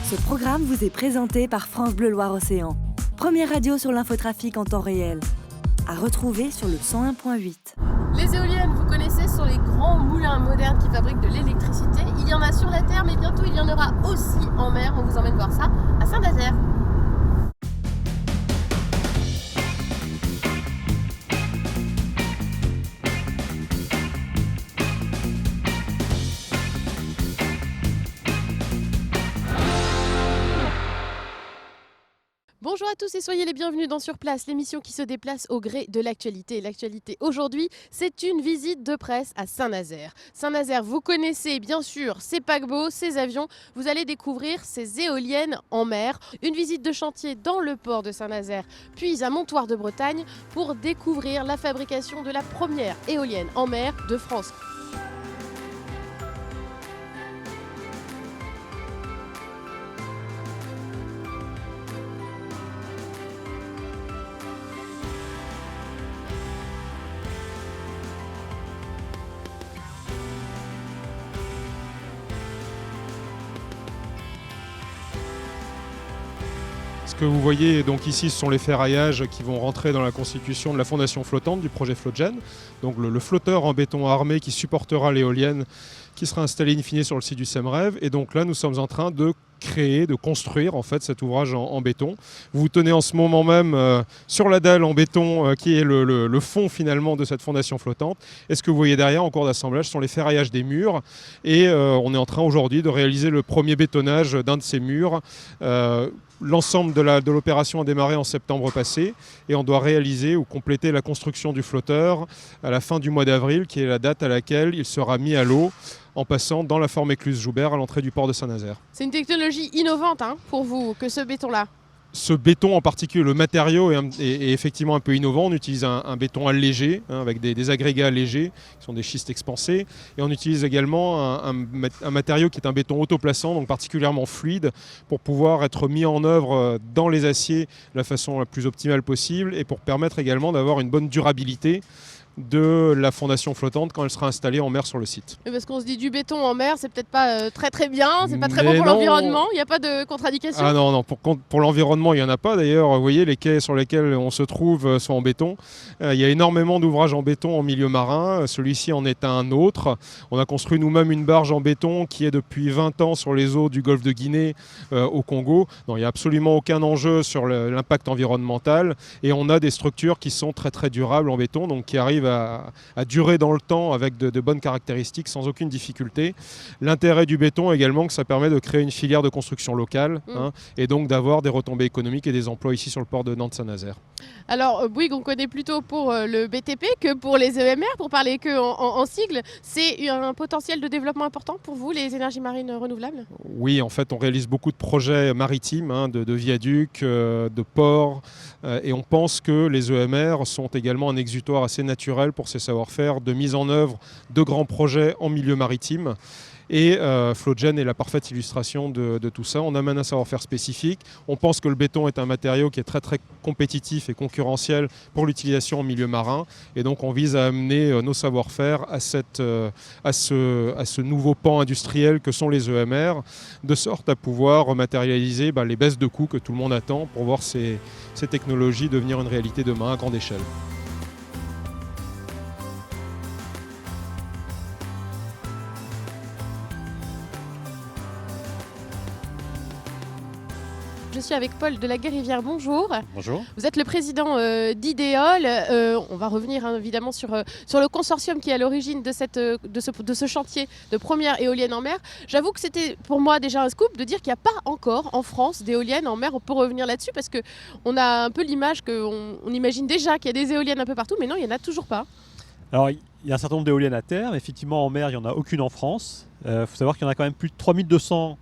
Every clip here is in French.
Ce programme vous est présenté par France Bleu Loire-Océan. Première radio sur l'infotrafic en temps réel. À retrouver sur le 101.8. Les éoliennes, vous connaissez, ce sont les grands moulins modernes qui fabriquent de l'électricité. Il y en a sur la terre, mais bientôt il y en aura aussi en mer. On vous emmène voir ça à Saint-Nazaire. Bonjour à tous et soyez les bienvenus dans Sur Place, l'émission qui se déplace au gré de l'actualité. L'actualité aujourd'hui, c'est une visite de presse à Saint-Nazaire. Saint-Nazaire, vous connaissez bien sûr ces paquebots, ces avions. Vous allez découvrir ces éoliennes en mer. Une visite de chantier dans le port de Saint-Nazaire, puis à Montoire de Bretagne pour découvrir la fabrication de la première éolienne en mer de France. Ce que vous voyez donc ici, ce sont les ferraillages qui vont rentrer dans la constitution de la fondation flottante du projet Flogen. Donc le flotteur en béton armé qui supportera l'éolienne qui sera installée in fine sur le site du SEMREV. Et donc là, nous sommes en train de créer, de construire en fait cet ouvrage en béton. Vous vous tenez en ce moment même sur la dalle en béton qui est le fond finalement de cette fondation flottante. Et ce que vous voyez derrière en cours d'assemblage sont les ferraillages des murs. Et on est en train aujourd'hui de réaliser le premier bétonnage d'un de ces murs. L'ensemble de l'opération a démarré en septembre passé et on doit réaliser ou compléter la construction du flotteur à la fin du mois d'avril, qui est la date à laquelle il sera mis à l'eau en passant dans la forme écluse Joubert à l'entrée du port de Saint-Nazaire. C'est une technologie innovante pour vous, que ce béton-là. Ce béton en particulier, le matériau est effectivement un peu innovant. On utilise un béton allégé avec des agrégats allégés qui sont des schistes expansés. Et on utilise également un matériau qui est un béton autoplaçant, donc particulièrement fluide, pour pouvoir être mis en œuvre dans les aciers de la façon la plus optimale possible et pour permettre également d'avoir une bonne durabilité de la fondation flottante quand elle sera installée en mer sur le site. Mais parce qu'on se dit du béton en mer, c'est peut-être pas très bien, c'est pas très bon pour l'environnement, il n'y a pas de contre-indication. Ah non, pour l'environnement il n'y en a pas. D'ailleurs, vous voyez, les quais sur lesquels on se trouve sont en béton. Il y a énormément d'ouvrages en béton en milieu marin, celui-ci en est un autre. On a construit nous-mêmes une barge en béton qui est depuis 20 ans sur les eaux du golfe de Guinée au Congo. Non, il n'y a absolument aucun enjeu sur l'impact environnemental et on a des structures qui sont très très durables en béton, donc qui arrivent à durer dans le temps avec de bonnes caractéristiques sans aucune difficulté. L'intérêt du béton également, que ça permet de créer une filière de construction locale et donc d'avoir des retombées économiques et des emplois ici sur le port de Nantes-Saint-Nazaire. Alors Bouygues, on connaît plutôt pour le BTP que pour les EMR, pour parler que en sigle. C'est un potentiel de développement important pour vous, les énergies marines renouvelables ? Oui, en fait, on réalise beaucoup de projets maritimes, de viaducs, de ports, et on pense que les EMR sont également un exutoire assez naturel pour ces savoir-faire de mise en œuvre de grands projets en milieu maritime. Et Flogen est la parfaite illustration de tout ça. On amène un savoir-faire spécifique. On pense que le béton est un matériau qui est très très compétitif et concurrentiel pour l'utilisation en milieu marin. Et donc on vise à amener nos savoir-faire à ce nouveau pan industriel que sont les EMR, de sorte à pouvoir matérialiser les baisses de coûts que tout le monde attend pour voir ces technologies devenir une réalité demain à grande échelle. Je suis avec Paul de la Guérivière, bonjour. Bonjour. Vous êtes le président d'Idéol. On va revenir évidemment sur le consortium qui est à l'origine de ce chantier de première éolienne en mer. J'avoue que c'était pour moi déjà un scoop de dire qu'il n'y a pas encore en France d'éoliennes en mer. On peut revenir là-dessus parce qu'on a un peu l'image qu'on imagine déjà qu'il y a des éoliennes un peu partout, mais non, il n'y en a toujours pas. Alors il y a un certain nombre d'éoliennes à terre, mais effectivement en mer il n'y en a aucune en France. Il faut savoir qu'il y en a quand même plus de 3200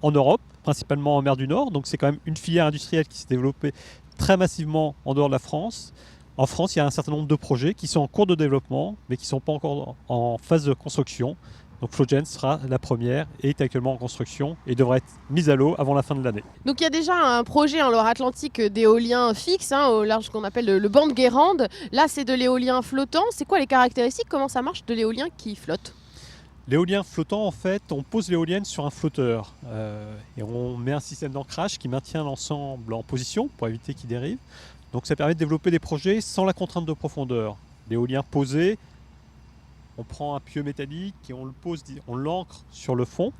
en Europe, principalement en mer du Nord. Donc c'est quand même une filière industrielle qui s'est développée très massivement en dehors de la France. En France, il y a un certain nombre de projets qui sont en cours de développement, mais qui ne sont pas encore en phase de construction. Donc Flogen sera la première et est actuellement en construction et devrait être mise à l'eau avant la fin de l'année. Donc il y a déjà un projet en Loire-Atlantique d'éolien fixe, au large qu'on appelle le banc de Guérande. Là, c'est de l'éolien flottant. C'est quoi les caractéristiques ? Comment ça marche de l'éolien qui flotte ? L'éolien flottant, en fait, on pose l'éolienne sur un flotteur et on met un système d'ancrage qui maintient l'ensemble en position pour éviter qu'il dérive. Donc ça permet de développer des projets sans la contrainte de profondeur. L'éolien posé, on prend un pieu métallique et on le pose, on l'ancre sur le fond.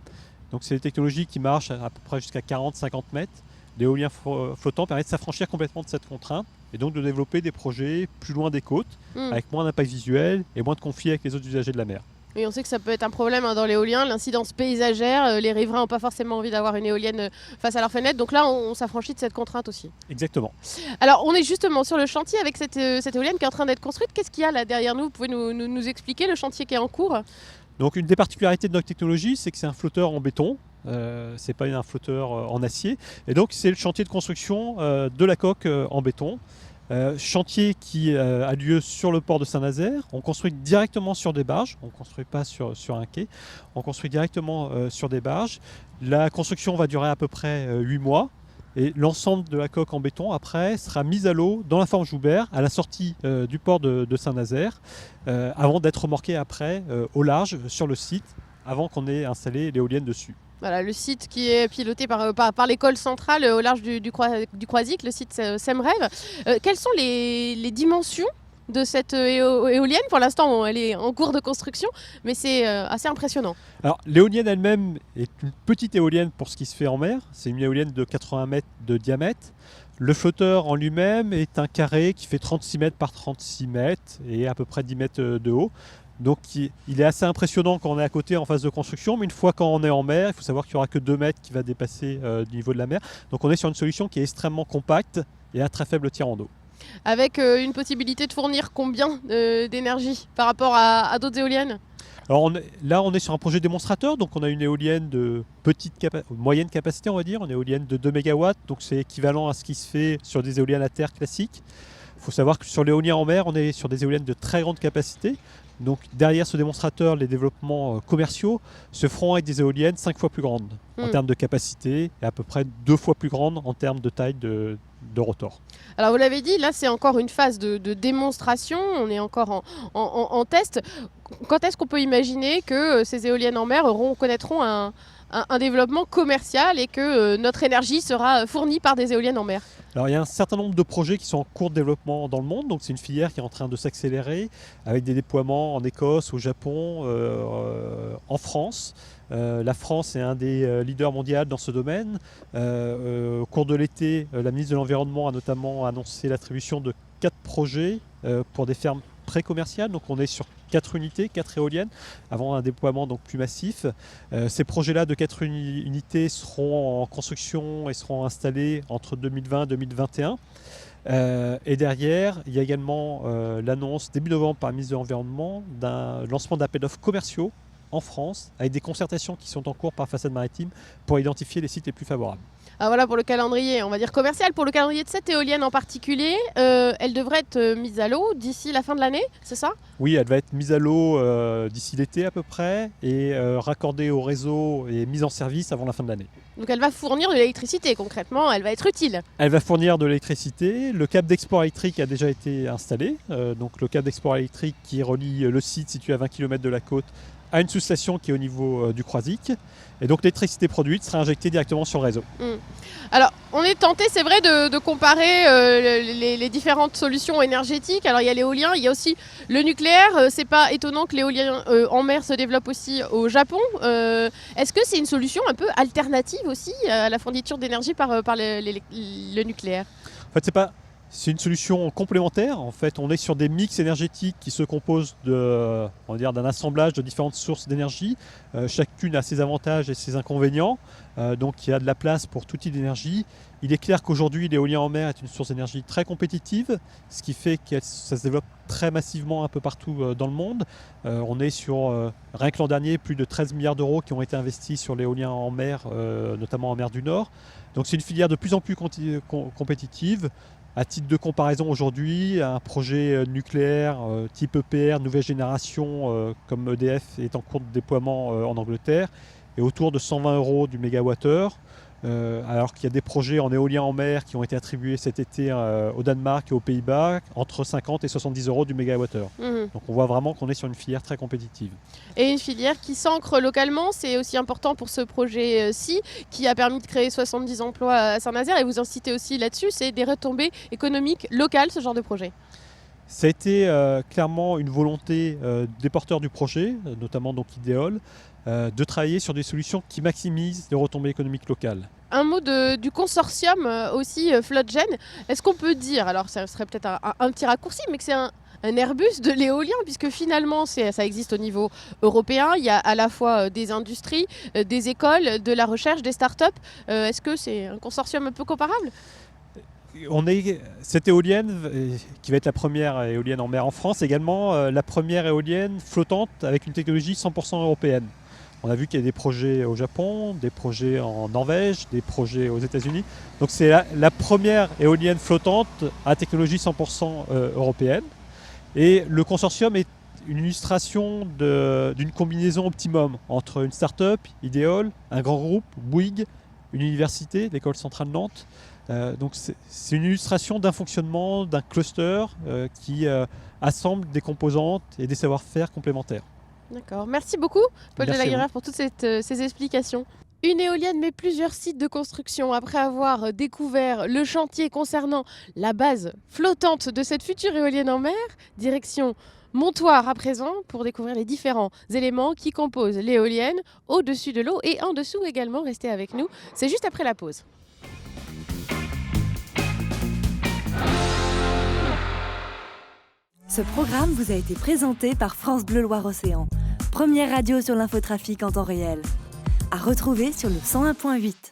Donc c'est des technologies qui marchent à peu près jusqu'à 40-50 mètres. L'éolien flottant permet de s'affranchir complètement de cette contrainte et donc de développer des projets plus loin des côtes, avec moins d'impact visuel et moins de conflits avec les autres usagers de la mer. Et on sait que ça peut être un problème dans l'éolien, l'incidence paysagère. Les riverains n'ont pas forcément envie d'avoir une éolienne face à leur fenêtre. Donc là, on s'affranchit de cette contrainte aussi. Exactement. Alors, on est justement sur le chantier avec cette éolienne qui est en train d'être construite. Qu'est-ce qu'il y a là derrière nous? Vous pouvez nous expliquer le chantier qui est en cours? Donc une des particularités de notre technologie, c'est que c'est un flotteur en béton. C'est pas un flotteur en acier. Et donc c'est le chantier de construction de la coque en béton. Chantier qui a lieu sur le port de Saint-Nazaire. On construit directement sur des barges, on ne construit pas sur un quai, on construit directement sur des barges. La construction va durer à peu près 8 mois et l'ensemble de la coque en béton après sera mise à l'eau dans la forme Joubert à la sortie du port de Saint-Nazaire avant d'être remorquée après au large sur le site avant qu'on ait installé l'éolienne dessus. Voilà, le site qui est piloté par l'école centrale au large du Croisic, le site SEMREV. Quelles sont les dimensions de cette éolienne? Pour l'instant, elle est en cours de construction, mais c'est assez impressionnant. Alors, l'éolienne elle-même est une petite éolienne pour ce qui se fait en mer. C'est une éolienne de 80 mètres de diamètre. Le flotteur en lui-même est un carré qui fait 36 mètres par 36 mètres et à peu près 10 mètres de haut. Donc il est assez impressionnant quand on est à côté en phase de construction, mais une fois quand on est en mer, il faut savoir qu'il n'y aura que 2 mètres qui va dépasser du niveau de la mer. Donc on est sur une solution qui est extrêmement compacte et à très faible tirant d'eau. Avec une possibilité de fournir combien d'énergie par rapport à d'autres éoliennes? Alors on est sur un projet démonstrateur, donc on a une éolienne de moyenne capacité, on va dire, une éolienne de 2 MW, donc c'est équivalent à ce qui se fait sur des éoliennes à terre classiques. Il faut savoir que sur l'éolien en mer, on est sur des éoliennes de très grande capacité. Donc derrière ce démonstrateur, les développements commerciaux se feront avec des éoliennes 5 fois plus grandes en termes de capacité et à peu près 2 fois plus grandes en termes de taille de rotor. Alors vous l'avez dit, là c'est encore une phase de démonstration, on est encore en test. Quand est-ce qu'on peut imaginer que ces éoliennes en mer connaîtront un développement commercial et que notre énergie sera fournie par des éoliennes en mer? Alors il y a un certain nombre de projets qui sont en cours de développement dans le monde, donc c'est une filière qui est en train de s'accélérer avec des déploiements en Écosse, au Japon, en France. La France est un des leaders mondiaux dans ce domaine. Au cours de l'été, la ministre de l'Environnement a notamment annoncé l'attribution de 4 projets pour des fermes pré-commerciales. Donc on est sur 4 unités, 4 éoliennes, avant un déploiement donc plus massif. Ces projets-là de 4 unités seront en construction et seront installés entre 2020 et 2021. Et derrière, il y a également l'annonce début novembre par le ministre de l'Environnement d'un lancement d'appels d'offres commerciaux en France, avec des concertations qui sont en cours par Façade Maritime pour identifier les sites les plus favorables. Ah, voilà pour le calendrier, on va dire commercial. Pour le calendrier de cette éolienne en particulier, elle devrait être mise à l'eau d'ici la fin de l'année, c'est ça? Oui, elle va être mise à l'eau d'ici l'été à peu près et raccordée au réseau et mise en service avant la fin de l'année. Donc elle va fournir de l'électricité concrètement, elle va être utile. Elle va fournir de l'électricité. Le câble d'export électrique a déjà été installé. Donc le câble d'export électrique qui relie le site situé à 20 km de la côte à une sous-station qui est au niveau du Croisic. Et donc l'électricité produite sera injectée directement sur le réseau. Alors on est tenté, c'est vrai, de comparer les différentes solutions énergétiques. Alors il y a l'éolien, il y a aussi le nucléaire. C'est pas étonnant que l'éolien en mer se développe aussi au Japon. Est-ce que c'est une solution un peu alternative aussi à la fourniture d'énergie par le nucléaire? En fait, c'est une solution complémentaire. En fait, on est sur des mix énergétiques qui se composent d'un assemblage de différentes sources d'énergie. Chacune a ses avantages et ses inconvénients. Donc il y a de la place pour tout type d'énergie. Il est clair qu'aujourd'hui, l'éolien en mer est une source d'énergie très compétitive, ce qui fait que ça se développe très massivement un peu partout dans le monde. On est sur, rien que l'an dernier, plus de 13 milliards d'euros qui ont été investis sur l'éolien en mer, notamment en mer du Nord. Donc c'est une filière de plus en plus compétitive. À titre de comparaison aujourd'hui, un projet nucléaire type EPR, nouvelle génération, comme EDF, est en cours de déploiement en Angleterre, et autour de 120 € du mégawattheure. alors qu'il y a des projets en éolien en mer qui ont été attribués cet été au Danemark et aux Pays-Bas, entre 50 et 70 euros du mégawattheure. Donc on voit vraiment qu'on est sur une filière très compétitive. Et une filière qui s'ancre localement, c'est aussi important pour ce projet-ci, qui a permis de créer 70 emplois à Saint-Nazaire, et vous incitez aussi là-dessus, c'est des retombées économiques locales, ce genre de projet. Ça a été clairement une volonté des porteurs du projet, notamment donc Ideol, de travailler sur des solutions qui maximisent les retombées économiques locales. Un mot du consortium aussi, FloatGen. Est-ce qu'on peut dire, alors ça serait peut-être un petit raccourci, mais que c'est un Airbus de l'éolien, puisque finalement ça existe au niveau européen, il y a à la fois des industries, des écoles, de la recherche, des startups. Est-ce que c'est un consortium un peu comparable ? Cette éolienne, qui va être la première éolienne en mer en France, également la première éolienne flottante avec une technologie 100% européenne. On a vu qu'il y a des projets au Japon, des projets en Norvège, des projets aux États-Unis. Donc c'est la première éolienne flottante à technologie 100% européenne. Et le consortium est une illustration d'une combinaison optimum entre une start-up, Ideol, un grand groupe, Bouygues, une université, l'École centrale Nantes. Donc c'est une illustration d'un fonctionnement, d'un cluster qui assemble des composantes et des savoir-faire complémentaires. D'accord. Merci beaucoup, Paul Delaguerre, pour toutes ces explications. Une éolienne, mais plusieurs sites de construction. Après avoir découvert le chantier concernant la base flottante de cette future éolienne en mer, direction Montoire à présent pour découvrir les différents éléments qui composent l'éolienne au-dessus de l'eau et en dessous également. Restez avec nous, c'est juste après la pause. Ce programme vous a été présenté par France Bleu Loire-Océan, première radio sur l'infotrafic en temps réel. À retrouver sur le 101.8.